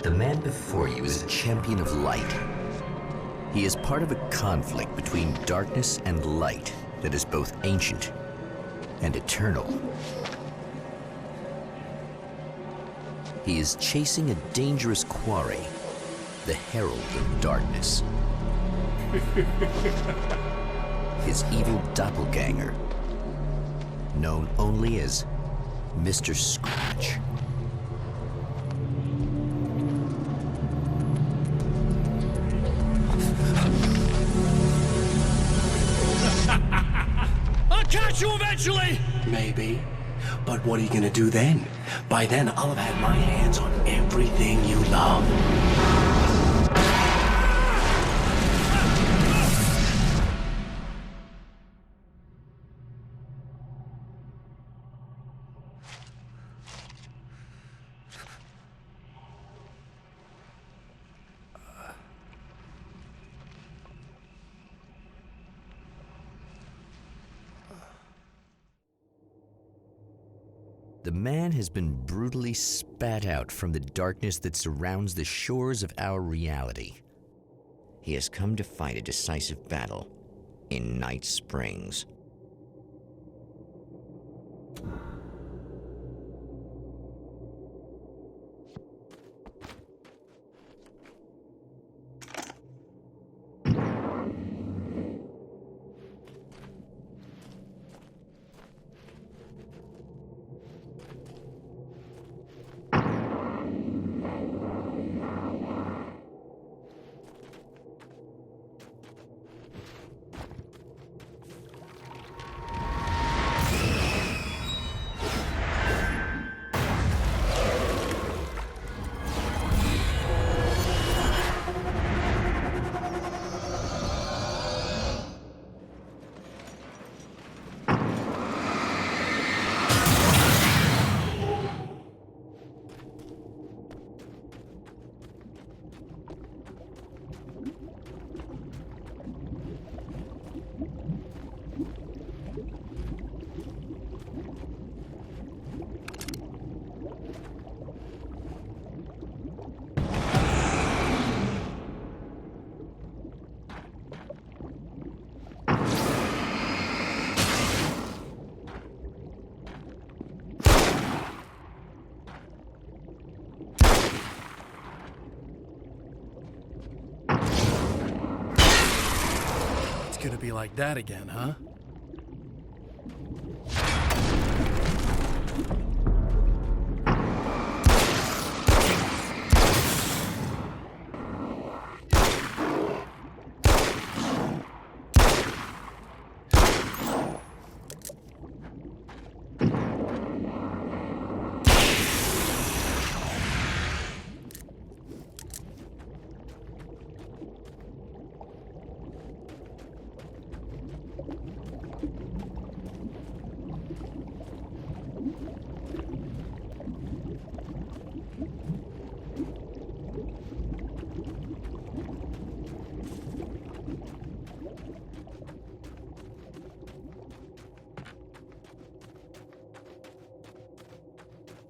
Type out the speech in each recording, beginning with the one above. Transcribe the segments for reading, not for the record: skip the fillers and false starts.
The man before you is a champion of light. He is part of a conflict between darkness and light that is both ancient and eternal. He is chasing a dangerous quarry, the Herald of Darkness. His evil doppelganger, known only as Mr. Scratch. I'll catch you eventually! Maybe. But what are you gonna do then? By then, I'll have had my hands on everything you love. The man has been brutally spat out from the darkness that surrounds the shores of our reality. He has come to fight a decisive battle in Night Springs. It's gonna be like that again, huh?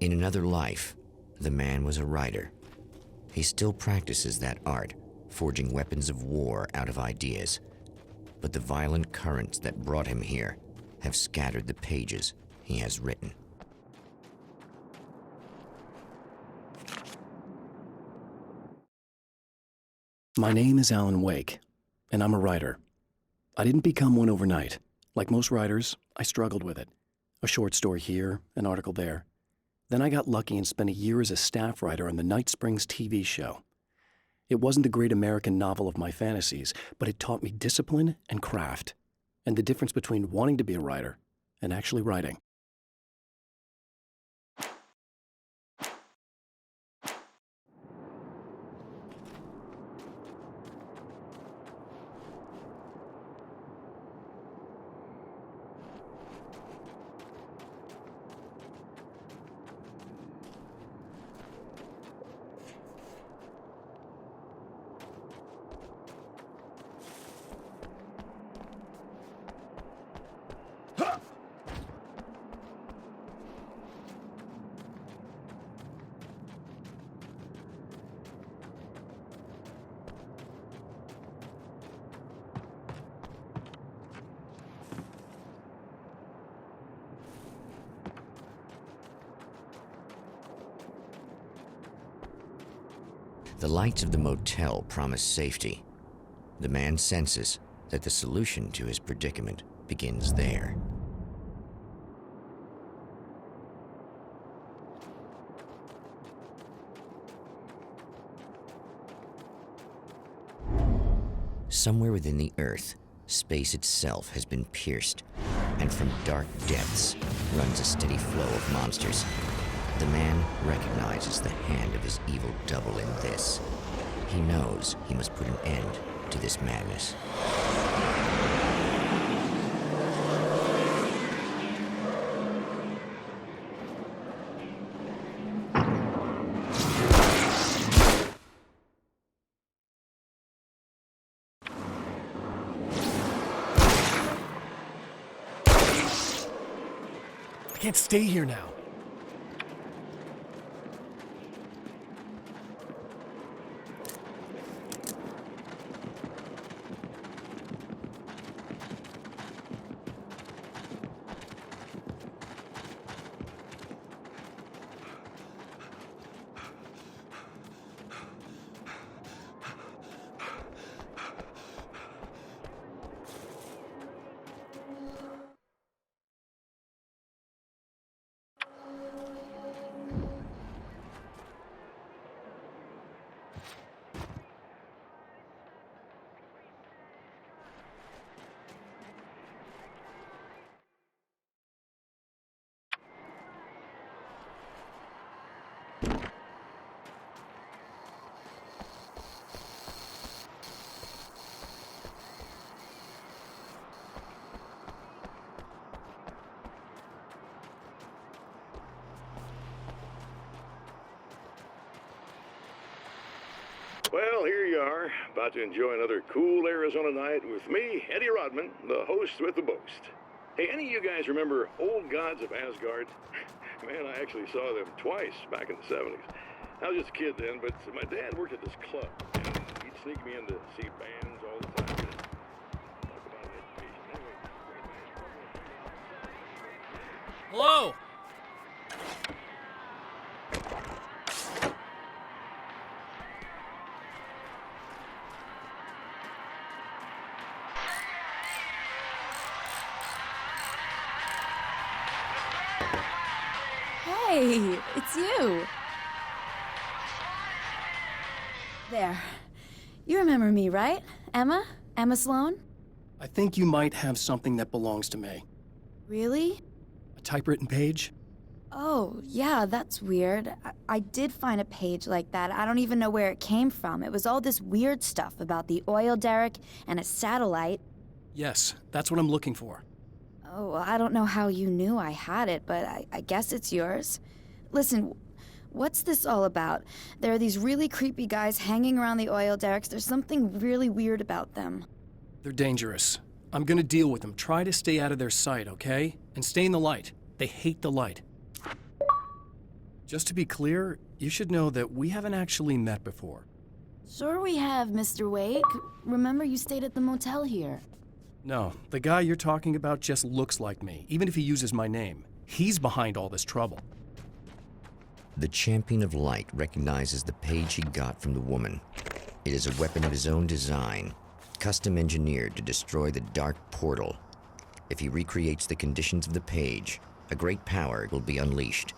In another life, the man was a writer. He still practices that art, forging weapons of war out of ideas. But the violent currents that brought him here have scattered the pages he has written. My name is Alan Wake, and I'm a writer. I didn't become one overnight. Like most writers, I struggled with it. A short story here, an article there. Then I got lucky and spent a year as a staff writer on the Night Springs TV show. It wasn't the great American novel of my fantasies, but it taught me discipline and craft, and the difference between wanting to be a writer and actually writing. The lights of the motel promise safety. The man senses that the solution to his predicament begins there. Somewhere within the Earth, space itself has been pierced, and from dark depths runs a steady flow of monsters. The man recognizes the hand of his evil double in this. He knows he must put an end to this madness. I can't stay here now. Well, here you are, about to enjoy another cool Arizona night with me, Eddie Rodman, the host with the boast. Hey, any of you guys remember Old Gods of Asgard? Man, I actually saw them twice back in the 70s. I was just a kid then, but my dad worked at this club, and he'd sneak me in to see bands all the time. Talk about an education. Anyway, Hello? Hey, it's you. There. You remember me, right? Emma? Emma Sloan? I think you might have something that belongs to me. Really? A typewritten page? Oh, yeah, that's weird. I did find a page like that. I don't even know where it came from. It was all this weird stuff about the oil derrick and a satellite. Yes, that's what I'm looking for. Oh, I don't know how you knew I had it, but I guess it's yours. Listen, what's this all about? There are these really creepy guys hanging around the oil derricks. There's something really weird about them. They're dangerous. I'm gonna deal with them. Try to stay out of their sight, okay? And stay in the light. They hate the light. Just to be clear, you should know that we haven't actually met before. Sure we have, Mr. Wake. Remember you stayed at the motel here. No, the guy you're talking about just looks like me, even if he uses my name. He's behind all this trouble. The Champion of Light recognizes the page he got from the woman. It is a weapon of his own design, custom engineered to destroy the dark portal. If he recreates the conditions of the page, a great power will be unleashed.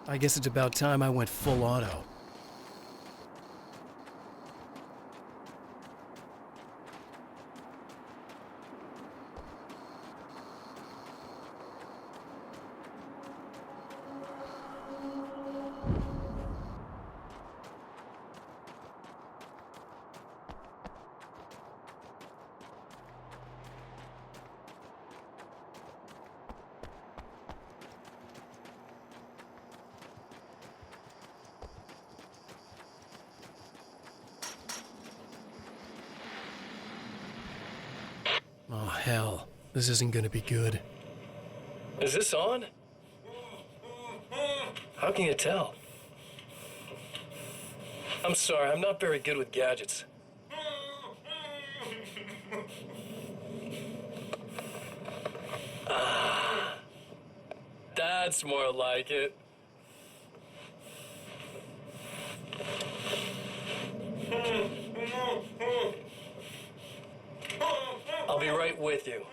I guess it's about time I went full auto. Oh, hell. This isn't gonna be good. Is this on? How can you tell? I'm sorry, I'm not very good with gadgets. That's more like it. I'll be right with you.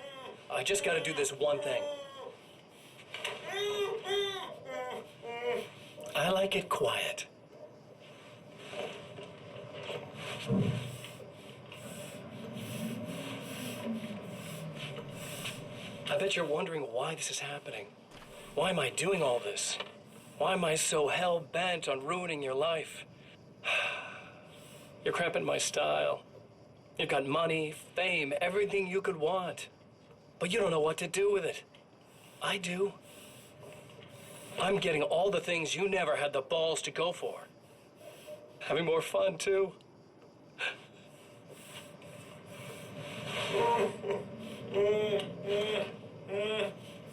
I just gotta do this one thing. I like it quiet. I bet you're wondering why this is happening. Why am I doing all this? Why am I so hell-bent on ruining your life? You're cramping my style. You've got money, fame, everything you could want. But you don't know what to do with it. I do. I'm getting all the things you never had the balls to go for. Having more fun, too.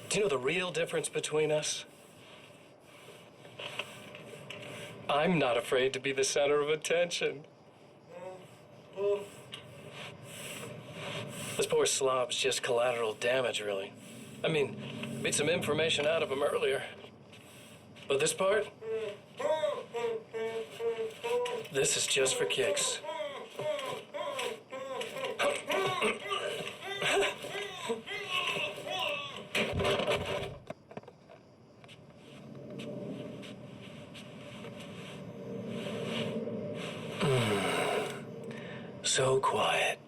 Do you know the real difference between us? I'm not afraid to be the center of attention. This poor slob's just collateral damage, really. I mean, beat some information out of him earlier. But this part? This is just for kicks. So quiet.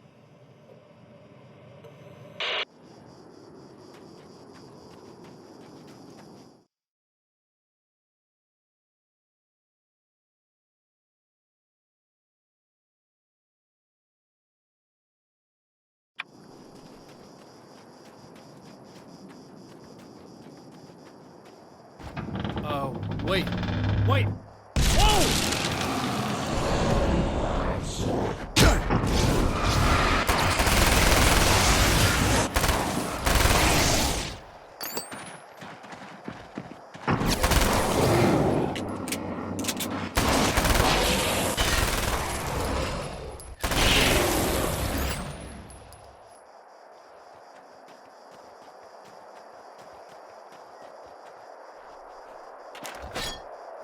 Wait. Wait! Whoa!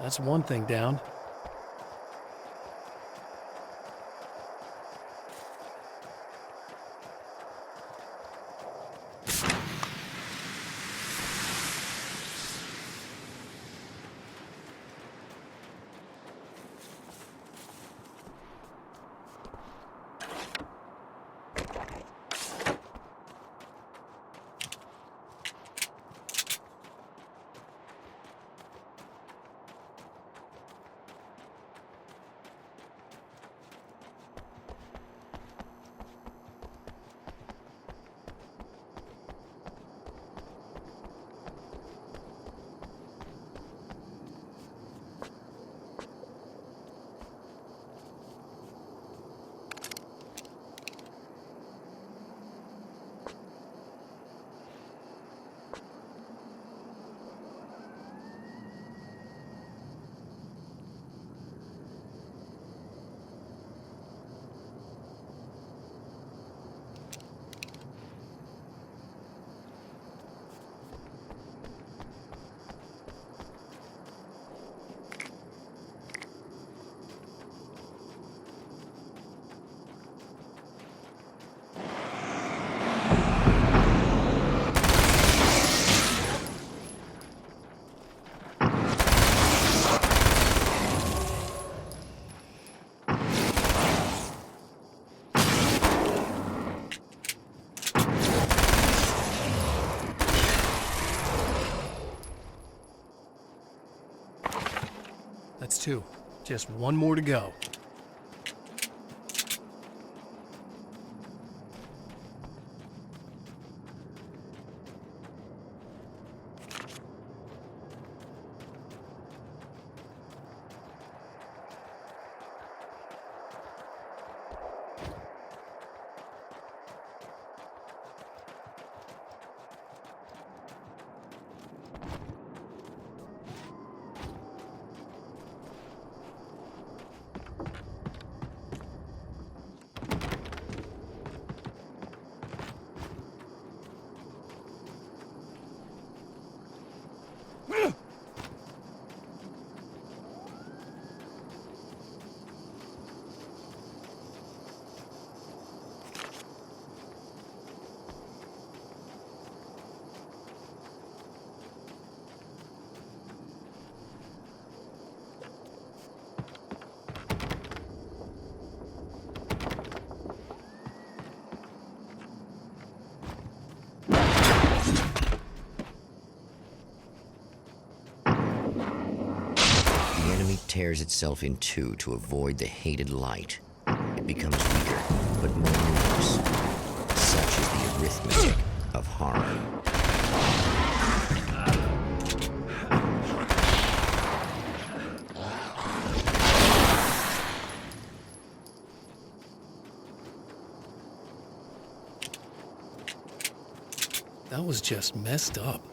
That's one thing down. That's two. Just one more to go. tears itself in two to avoid the hated light. It becomes weaker, but more numerous. Such is the arithmetic of horror. That was just messed up.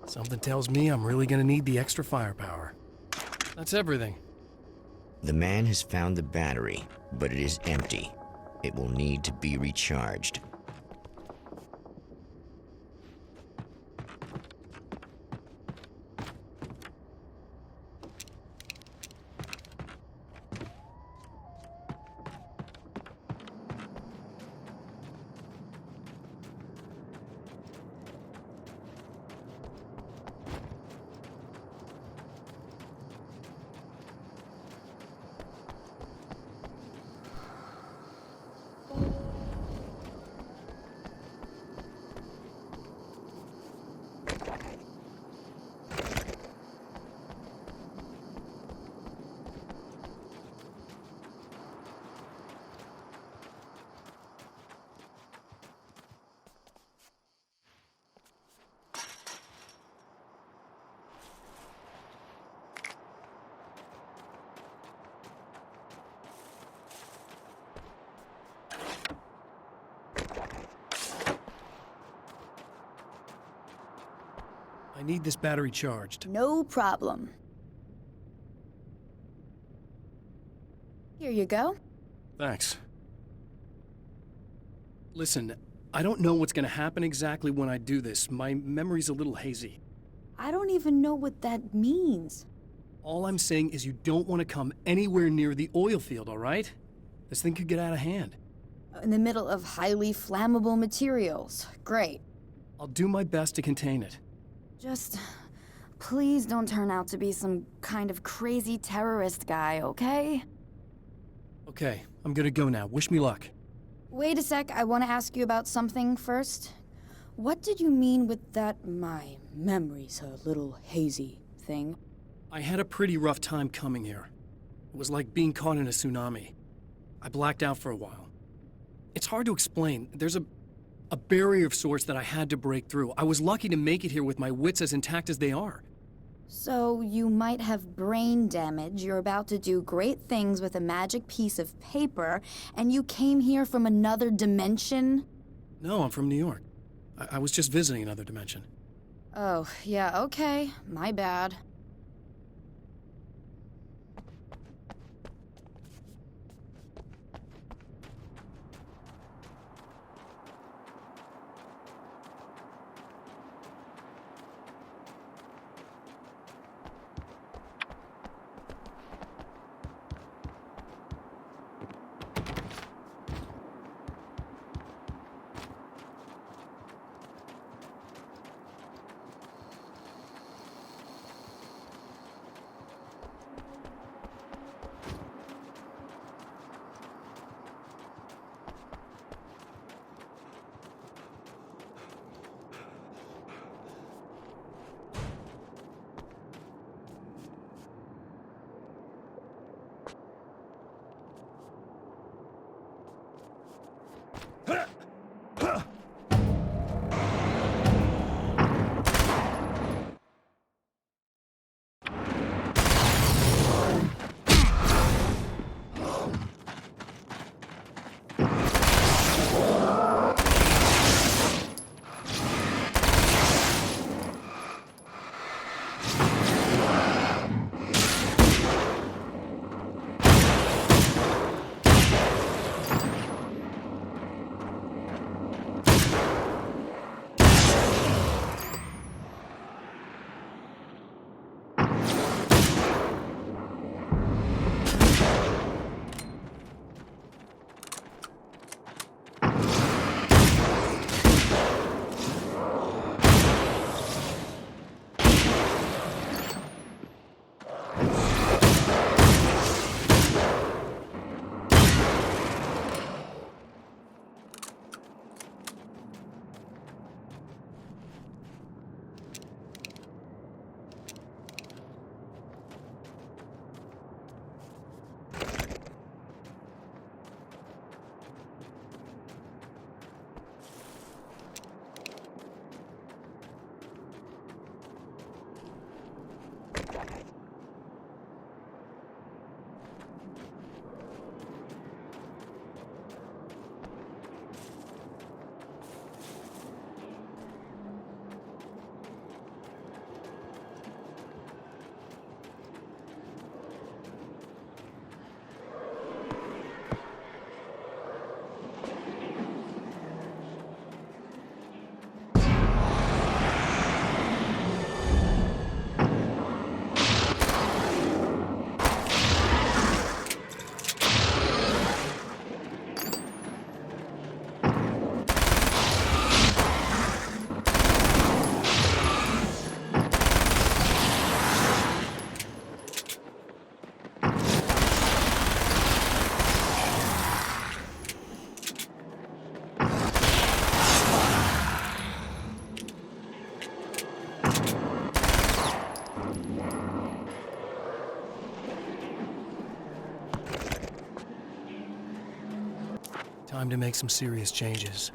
Something tells me I'm really gonna need the extra firepower. That's everything. The man has found the battery, but it is empty. It will need to be recharged. I need this battery charged. No problem. Here you go. Thanks. Listen, I don't know what's gonna happen exactly when I do this. My memory's a little hazy. I don't even know what that means. All I'm saying is you don't want to come anywhere near the oil field, all right? This thing could get out of hand. In the middle of highly flammable materials. Great. I'll do my best to contain it. Just please don't turn out to be some kind of crazy terrorist guy, okay? Okay, I'm gonna go now. Wish me luck. Wait a sec, I want to ask you about something first. What did you mean with that my memory's a little hazy thing? I had a pretty rough time coming here. It was like being caught in a tsunami. I blacked out for a while. It's hard to explain. There's a barrier of sorts that I had to break through. I was lucky to make it here with my wits as intact as they are. So you might have brain damage, you're about to do great things with a magic piece of paper, and you came here from another dimension? No, I'm from New York. I was just visiting another dimension. Oh, yeah, okay. My bad. Time to make some serious changes.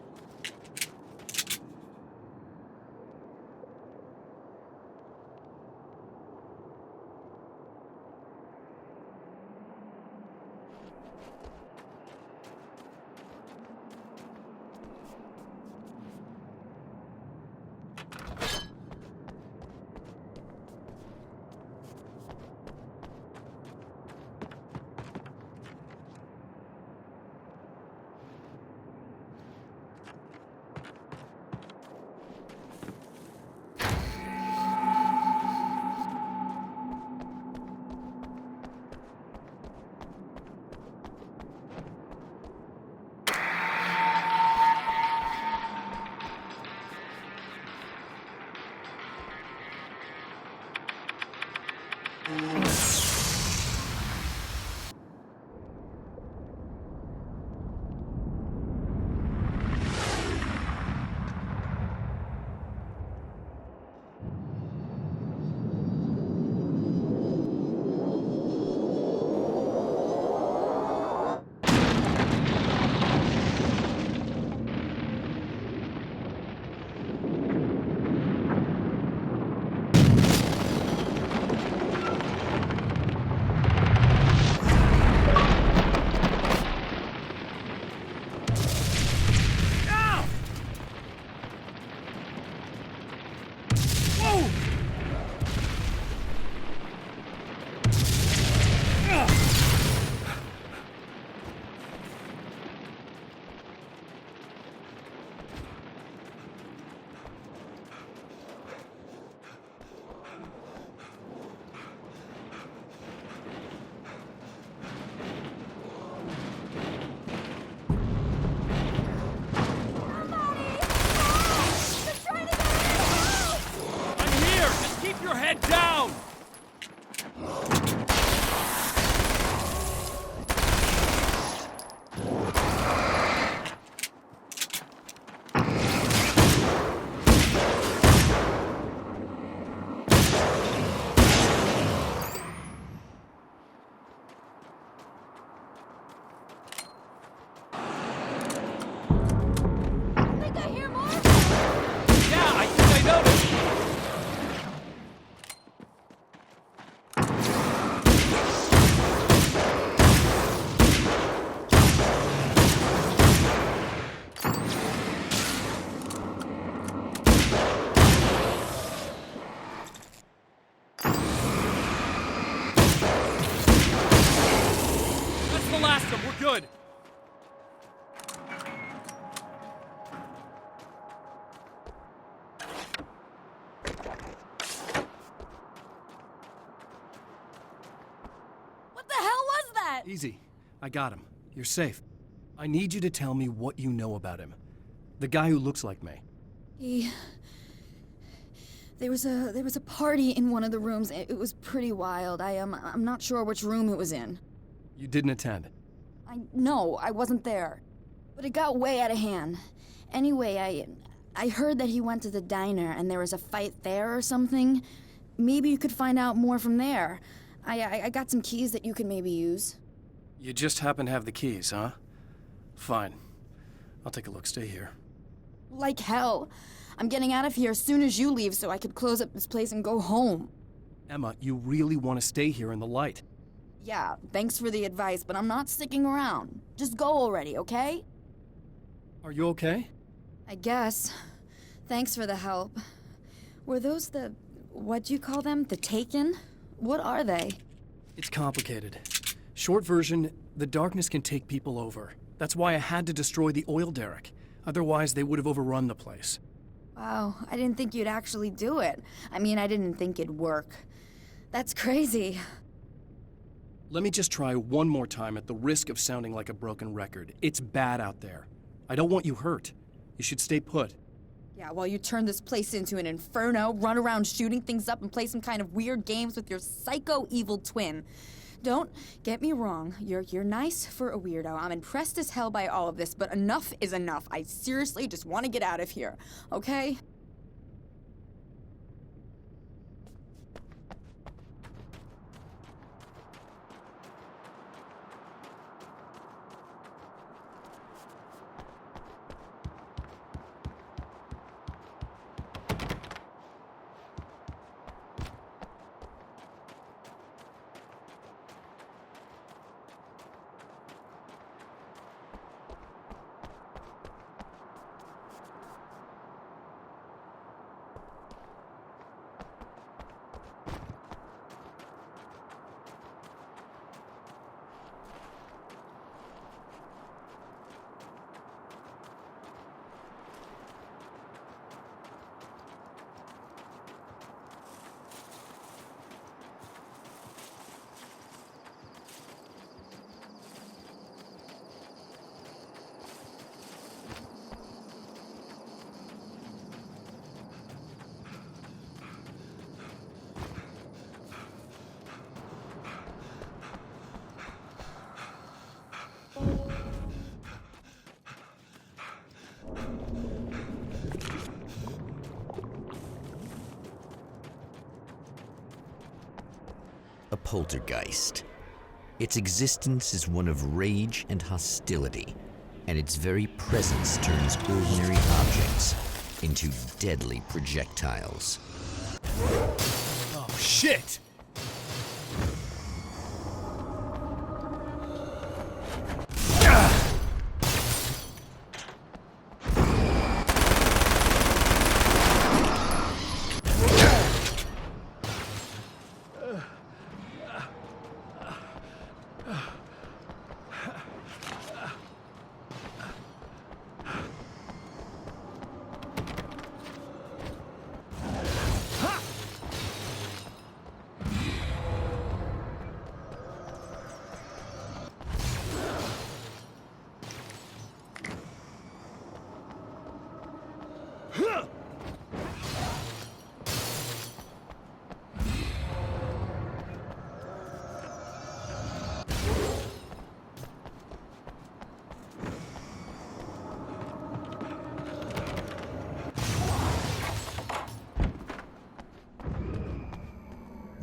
Head down! Think I hear more? Yeah, I think I noticed. That's the last of them. We're good. What the hell was that? Easy. I got him. You're safe. I need you to tell me what you know about him. The guy who looks like me. There was a party in one of the rooms. It was pretty wild. I'm not sure which room it was in. You didn't attend? No, I wasn't there. But it got way out of hand. Anyway, I heard that he went to the diner and there was a fight there or something. Maybe you could find out more from there. I got some keys that you could maybe use. You just happen to have the keys, huh? Fine. I'll take a look. Stay here. Like hell. I'm getting out of here as soon as you leave so I could close up this place and go home. Emma, you really want to stay here in the light? Yeah, thanks for the advice, but I'm not sticking around. Just go already, okay? Are you okay? I guess. Thanks for the help. Were those what'd you call them? The Taken? What are they? It's complicated. Short version, the darkness can take people over. That's why I had to destroy the oil derrick. Otherwise, they would have overrun the place. Wow, I didn't think you'd actually do it. I mean, I didn't think it'd work. That's crazy. Let me just try one more time at the risk of sounding like a broken record. It's bad out there. I don't want you hurt. You should stay put. Yeah, while you turn this place into an inferno, run around shooting things up and play some kind of weird games with your psycho evil twin. Don't get me wrong, you're nice for a weirdo. I'm impressed as hell by all of this, but enough is enough. I seriously just want to get out of here, okay? A poltergeist. Its existence is one of rage and hostility, and its very presence turns ordinary objects into deadly projectiles. Oh, shit!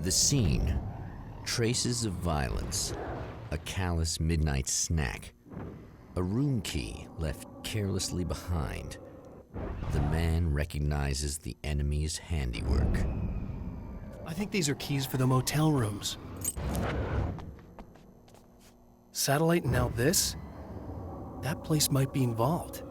The scene, traces of violence, a callous midnight snack, a room key left carelessly behind. The man recognizes the enemy's handiwork. I think these are keys for the motel rooms. Satellite and now this? That place might be involved.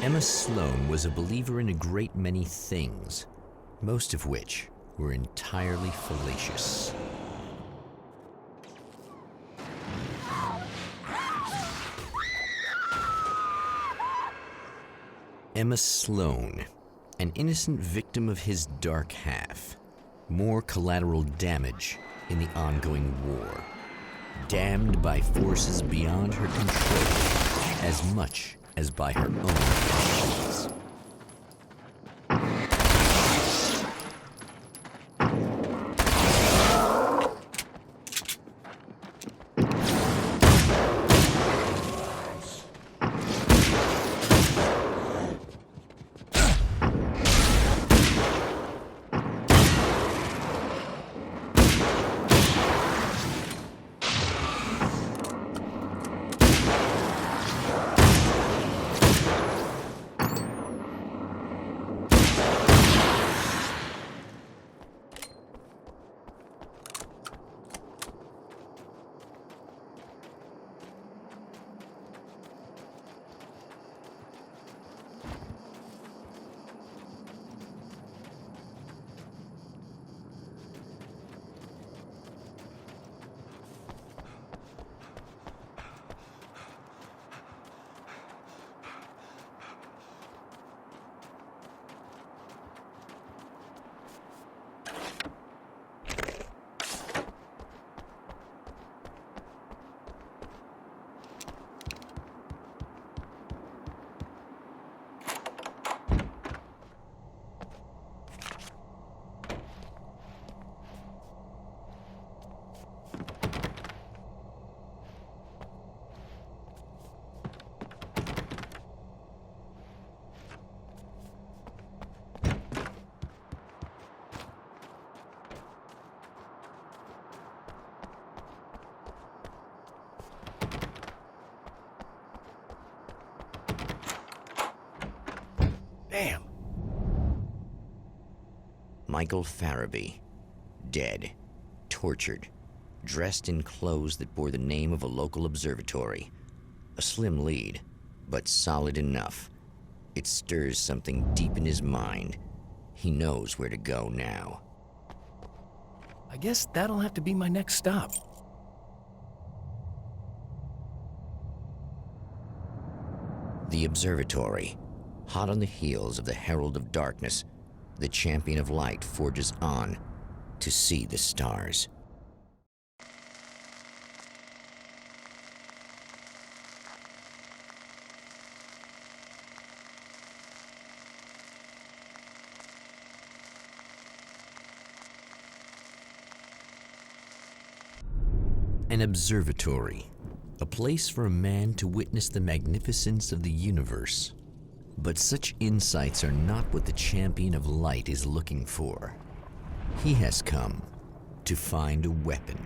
Emma Sloan was a believer in a great many things, most of which were entirely fallacious. Emma Sloan, an innocent victim of his dark half. More collateral damage in the ongoing war. Damned by forces beyond her control, as much as by her own actions. Damn. Michael Farabee, dead, tortured, dressed in clothes that bore the name of a local observatory. A slim lead, but solid enough. It stirs something deep in his mind. He knows where to go now. I guess that'll have to be my next stop. The observatory. Hot on the heels of the Herald of Darkness, the Champion of Light forges on to see the stars. An observatory, a place for a man to witness the magnificence of the universe. But such insights are not what the Champion of Light is looking for. He has come to find a weapon.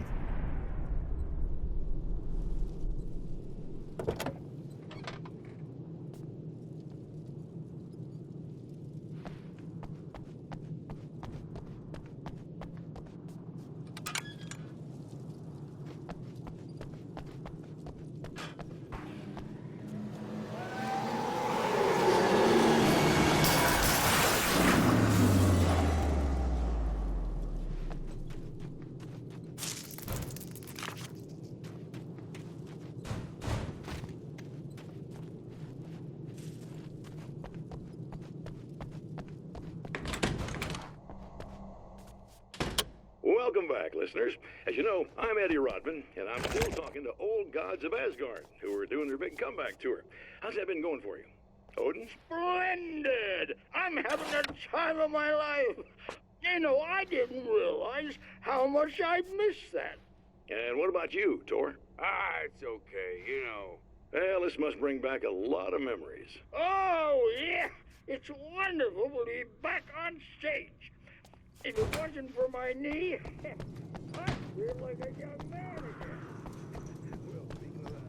Welcome back, listeners. As you know, I'm Eddie Rodman, and I'm still talking to old gods of Asgard, who are doing their big comeback tour. How's that been going for you? Odin? Splendid! I'm having the time of my life. You know, I didn't realize how much I'd missed that. And what about you, Tor? It's okay, you know. Well, this must bring back a lot of memories. Oh, yeah. It's wonderful to be back on stage. If it wasn't for my knee, I'd feel like a young man again. Well, speaking of that.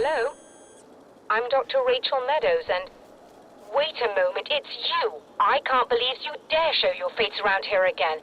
Hello? I'm Dr. Rachel Meadows, and... Wait a moment, it's you! I can't believe you dare show your face around here again.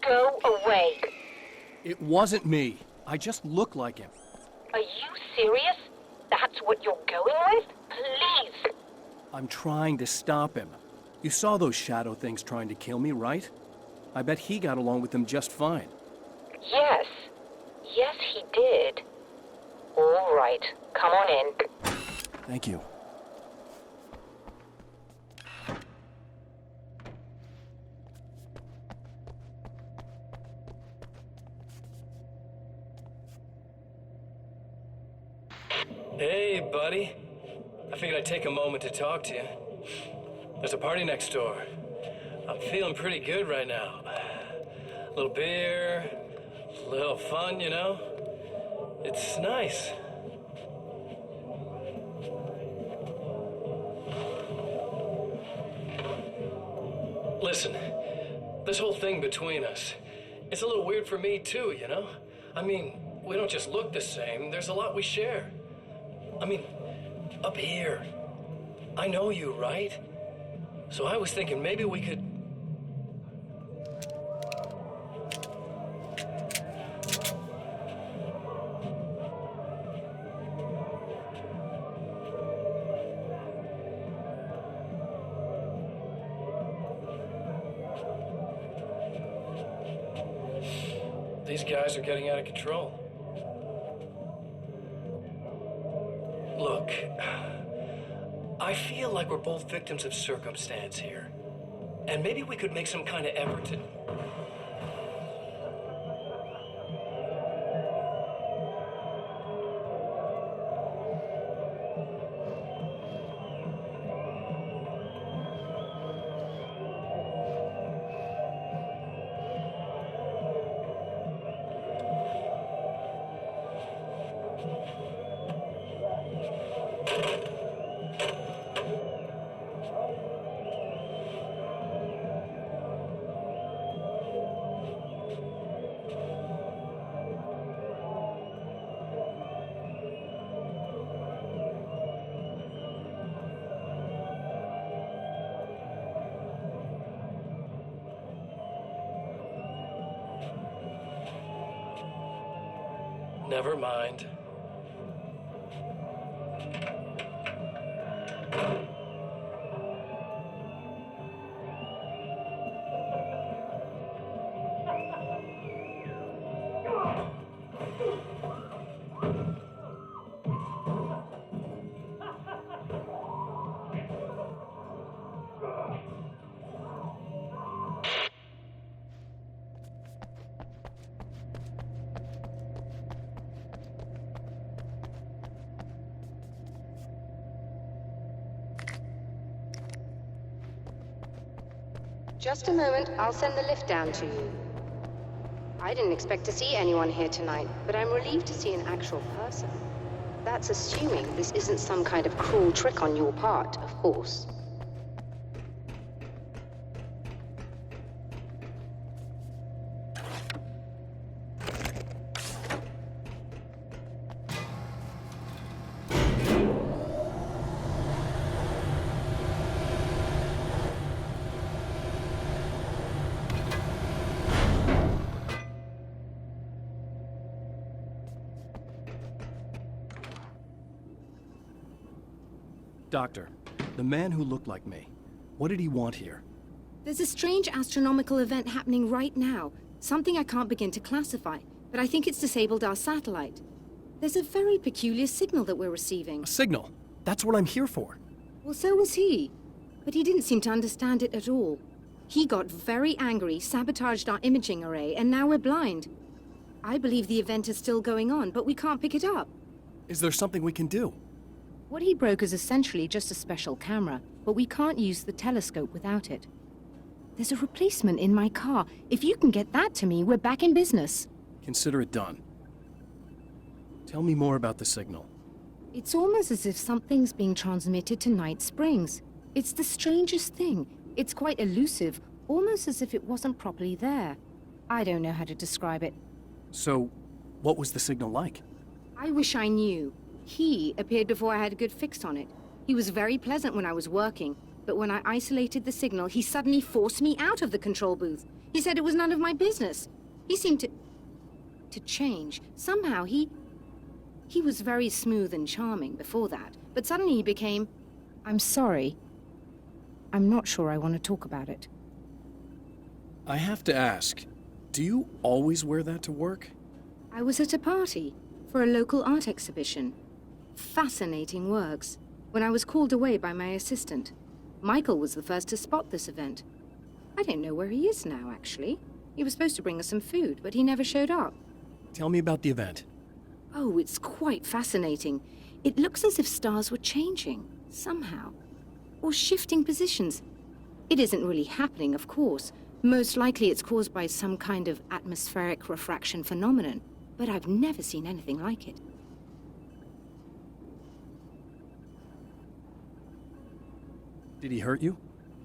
Go away. It wasn't me. I just look like him. Are you serious? That's what you're going with? Please. I'm trying to stop him. You saw those shadow things trying to kill me, right? I bet he got along with them just fine. Yes. Yes, he did. All right. Come on in. Thank you. Hey, buddy. I figured I'd take a moment to talk to you. There's a party next door. I'm feeling pretty good right now. A little beer, a little fun, you know? It's nice. Listen, this whole thing between us, it's a little weird for me too, you know? I mean, we don't just look the same, there's a lot we share. I mean, up here. I know you, right? So I was thinking maybe we could... These guys are getting out of control. Look, I feel like we're both victims of circumstance here. And maybe we could make some kind of effort to... Never mind. Just a moment, I'll send the lift down to you. I didn't expect to see anyone here tonight, but I'm relieved to see an actual person. That's assuming this isn't some kind of cruel trick on your part, of course. Doctor, the man who looked like me, what did he want here? There's a strange astronomical event happening right now. Something I can't begin to classify, but I think it's disabled our satellite. There's a very peculiar signal that we're receiving. A signal? That's what I'm here for. Well, so was he. But he didn't seem to understand it at all. He got very angry, sabotaged our imaging array, and now we're blind. I believe the event is still going on, but we can't pick it up. Is there something we can do? What he broke is essentially just a special camera, but we can't use the telescope without it. There's a replacement in my car. If you can get that to me, we're back in business. Consider it done. Tell me more about the signal. It's almost as if something's being transmitted to Night Springs. It's the strangest thing. It's quite elusive, almost as if it wasn't properly there. I don't know how to describe it. So, what was the signal like? I wish I knew. He appeared before I had a good fix on it. He was very pleasant when I was working, but when I isolated the signal, he suddenly forced me out of the control booth. He said it was none of my business. He seemed to change. Somehow he was very smooth and charming before that, but suddenly he became... I'm sorry. I'm not sure I want to talk about it. I have to ask, do you always wear that to work? I was at a party for a local art exhibition. Fascinating works. When I was called away by my assistant, Michael was the first to spot this event. I don't know where he is now, actually. He was supposed to bring us some food, but he never showed up. Tell me about the event. Oh, it's quite fascinating. It looks as if stars were changing, somehow. Or shifting positions. It isn't really happening, of course. Most likely it's caused by some kind of atmospheric refraction phenomenon. But I've never seen anything like it. Did he hurt you?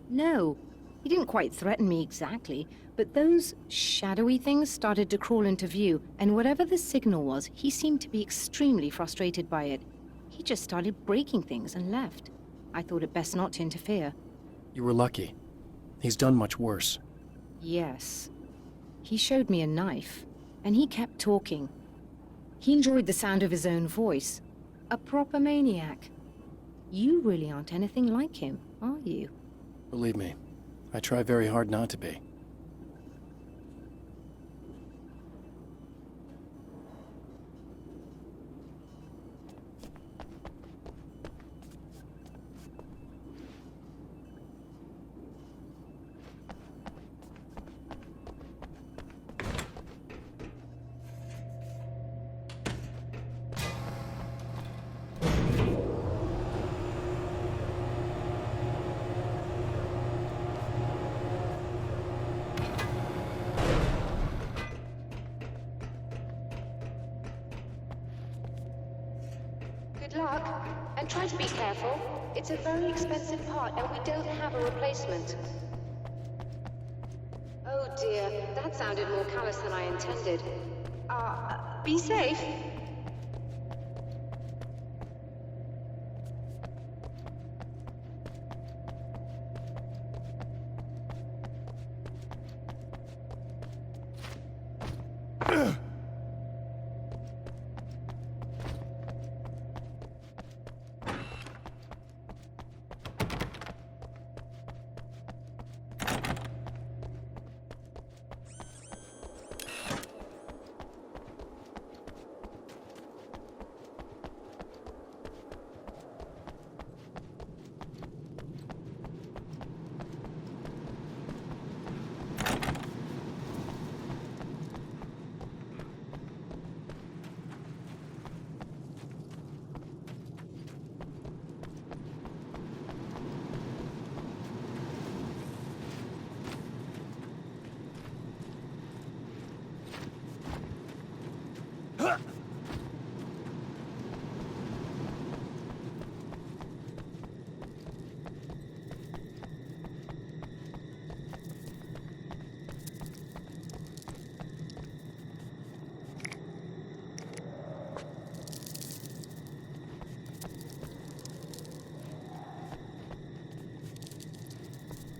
No. He didn't quite threaten me exactly, but those shadowy things started to crawl into view, and whatever the signal was, he seemed to be extremely frustrated by it. He just started breaking things and left. I thought it best not to interfere. You were lucky. He's done much worse. Yes. He showed me a knife, and he kept talking. He enjoyed the sound of his own voice. A proper maniac. You really aren't anything like him, are you? Believe me, I try very hard not to be. Good luck, and try to be careful. It's a very expensive part, and we don't have a replacement. Oh dear, that sounded more callous than I intended. Be safe.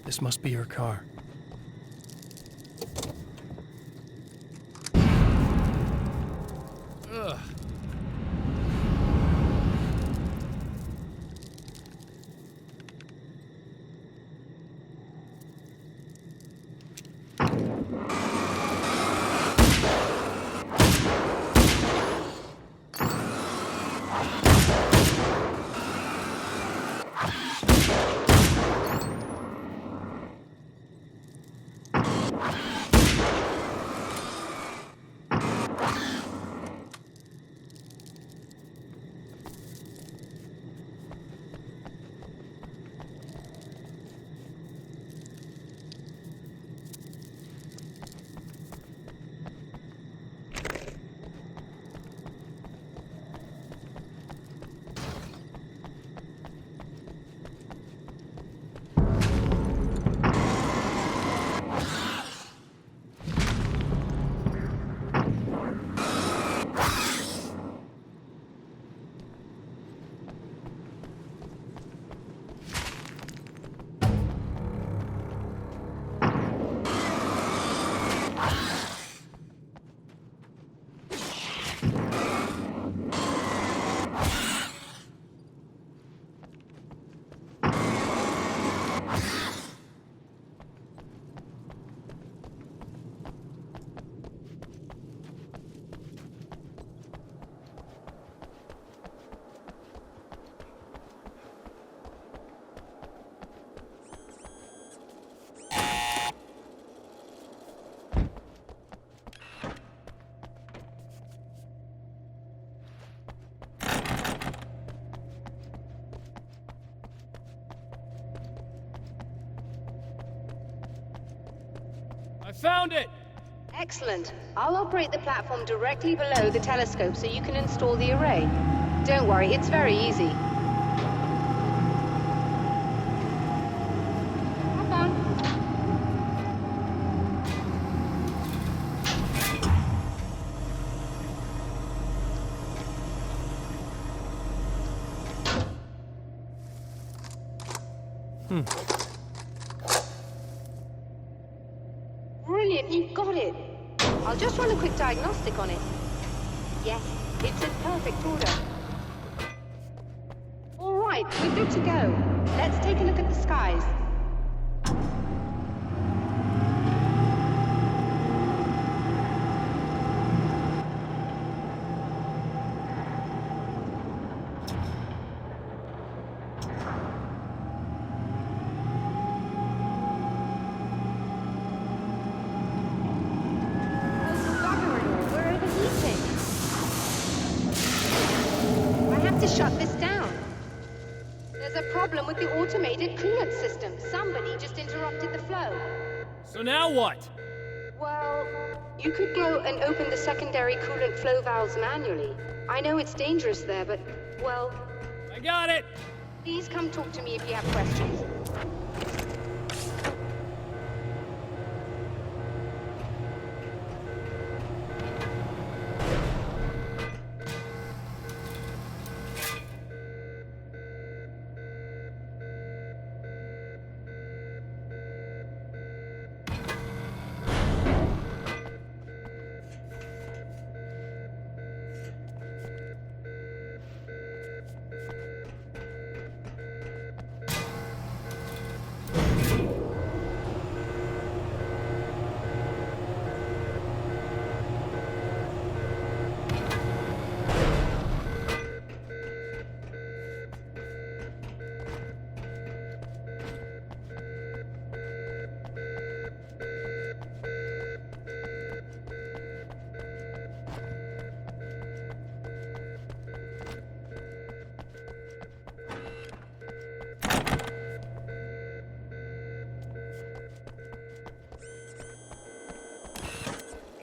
This must be your car. Ugh. found it! Excellent. I'll operate the platform directly below the telescope so you can install the array. Don't worry, it's very easy. Have fun. Brilliant, you've got it. I'll just run a quick diagnostic on it. Yes, it's in perfect order. All right, we're good to go. Let's take a look at the skies. Shut this down. There's a problem with the automated coolant system. Somebody just interrupted the flow. So now what? Well, you could go and open the secondary coolant flow valves manually. I know it's dangerous there, but, well... I got it! Please come talk to me if you have questions.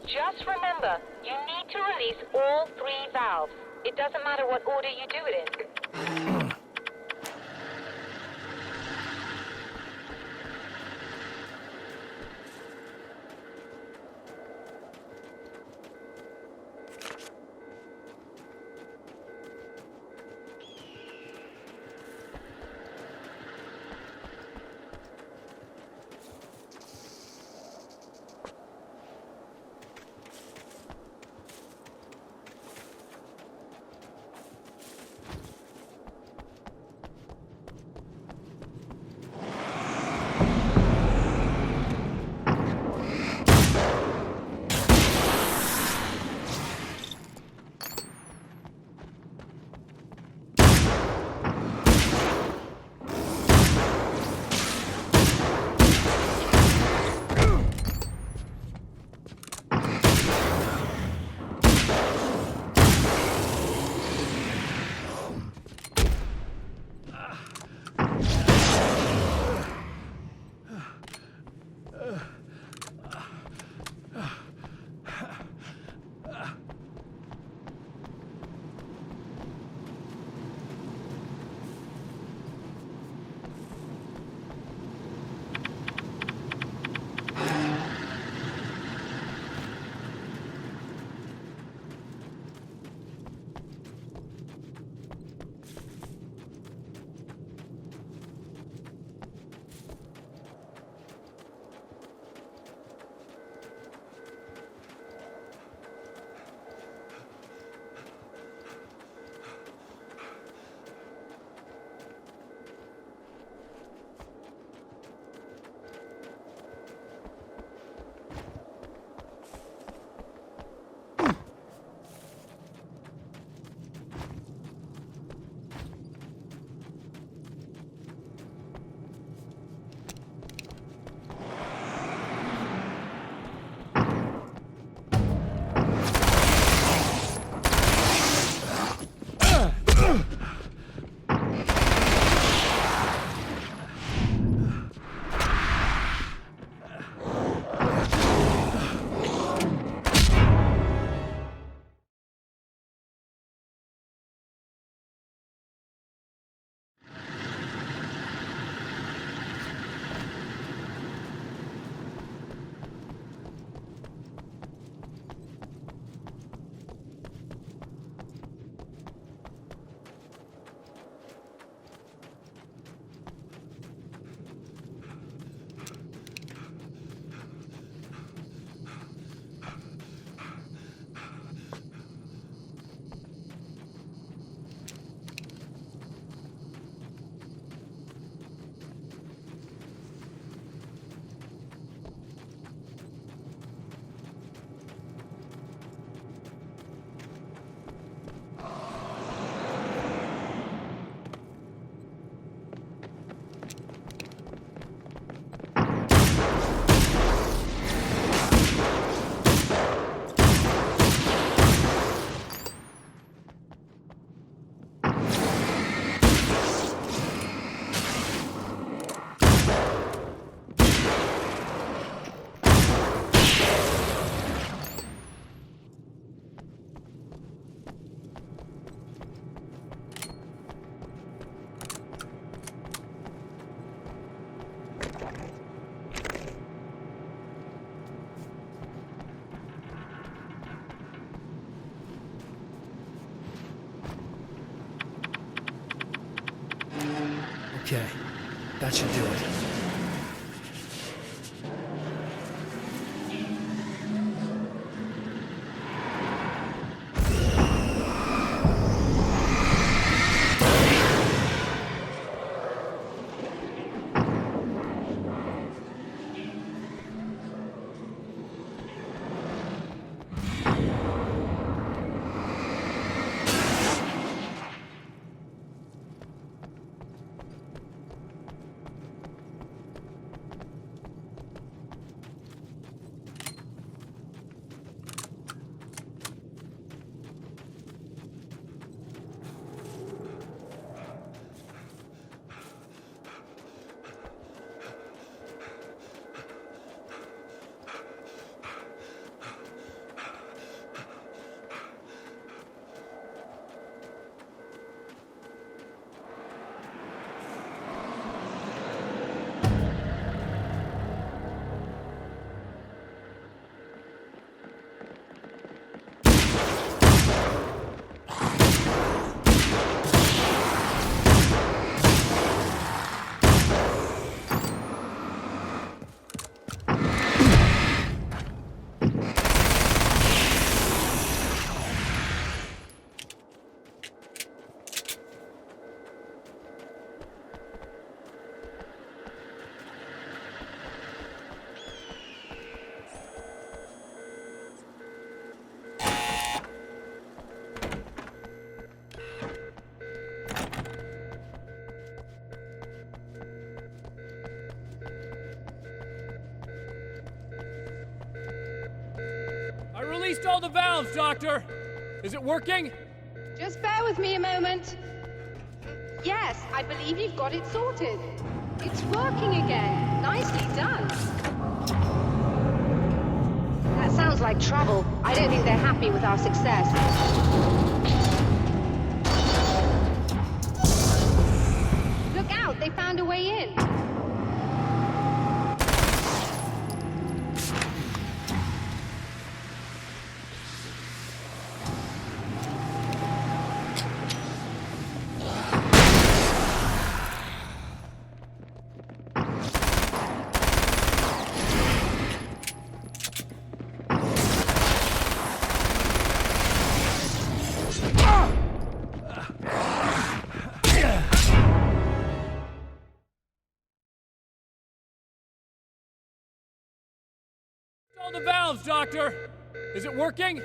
Just remember, you need to release all 3 valves. It doesn't matter what order you do it in. Okay, that should do it. I released all the valves, Doctor! Is it working? Just bear with me a moment. Yes, I believe you've got it sorted. It's working again. Nicely done. That sounds like trouble. I don't think they're happy with our success. Look out, they found a way in. All the valves, Doctor! Is it working?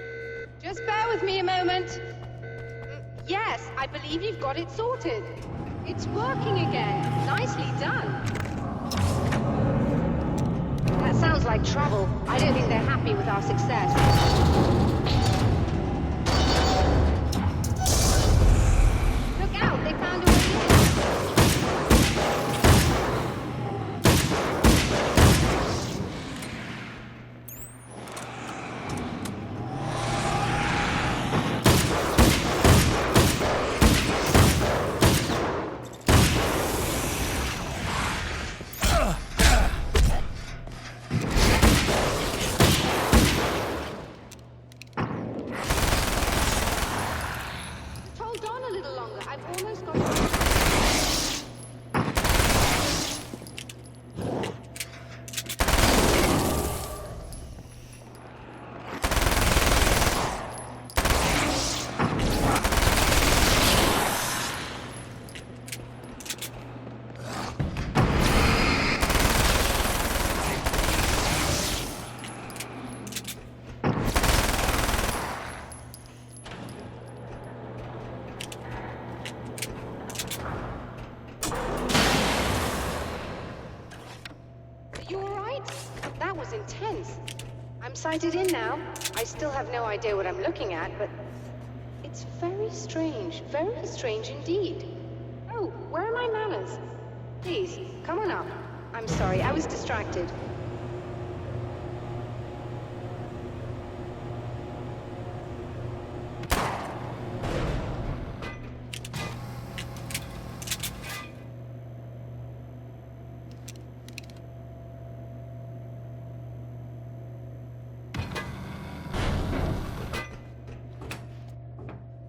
Just bear with me a moment. Yes, I believe you've got it sorted. It's working again. Nicely done. That sounds like trouble. I don't think they're happy with our success. Look out, they found a way in. Intense. I'm sighted in now. I still have no idea what I'm looking at, but it's very strange indeed. Oh, where are my manners? Please, come on up. I'm sorry, I was distracted.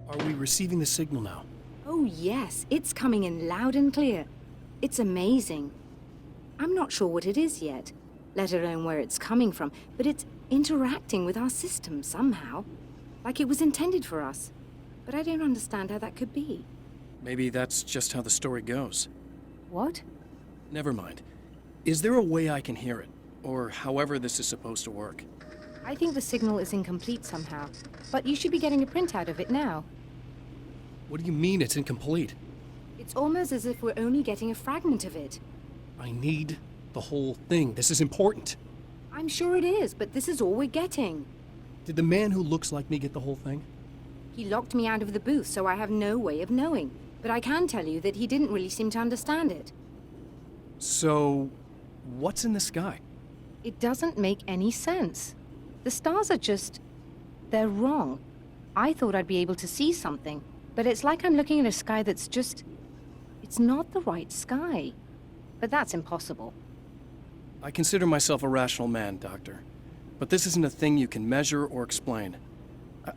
Are we receiving the signal now? Oh, yes. It's coming in loud and clear. It's amazing. I'm not sure what it is yet, let alone where it's coming from, but it's interacting with our system somehow, like it was intended for us. But I don't understand how that could be. Maybe that's just how the story goes. What? Never mind. Is there a way I can hear it? Or however this is supposed to work? I think the signal is incomplete somehow, but you should be getting a printout of it now. What do you mean it's incomplete? It's almost as if we're only getting a fragment of it. I need the whole thing. This is important. I'm sure it is, but this is all we're getting. Did the man who looks like me get the whole thing? He locked me out of the booth, so I have no way of knowing. But I can tell you that he didn't really seem to understand it. So, what's in the sky? It doesn't make any sense. The stars are just... they're wrong. I thought I'd be able to see something, but it's like I'm looking at a sky that's just... it's not the right sky. But that's impossible. I consider myself a rational man, Doctor. But this isn't a thing you can measure or explain.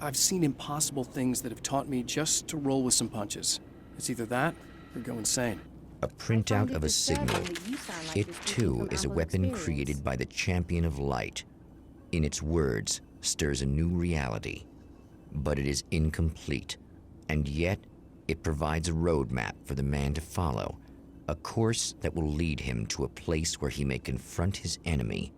I've seen impossible things that have taught me just to roll with some punches. It's either that or go insane. A printout of a signal. It too is a weapon created by the Champion of Light. In its words, stirs a new reality. But it is incomplete, and yet it provides a roadmap for the man to follow, a course that will lead him to a place where he may confront his enemy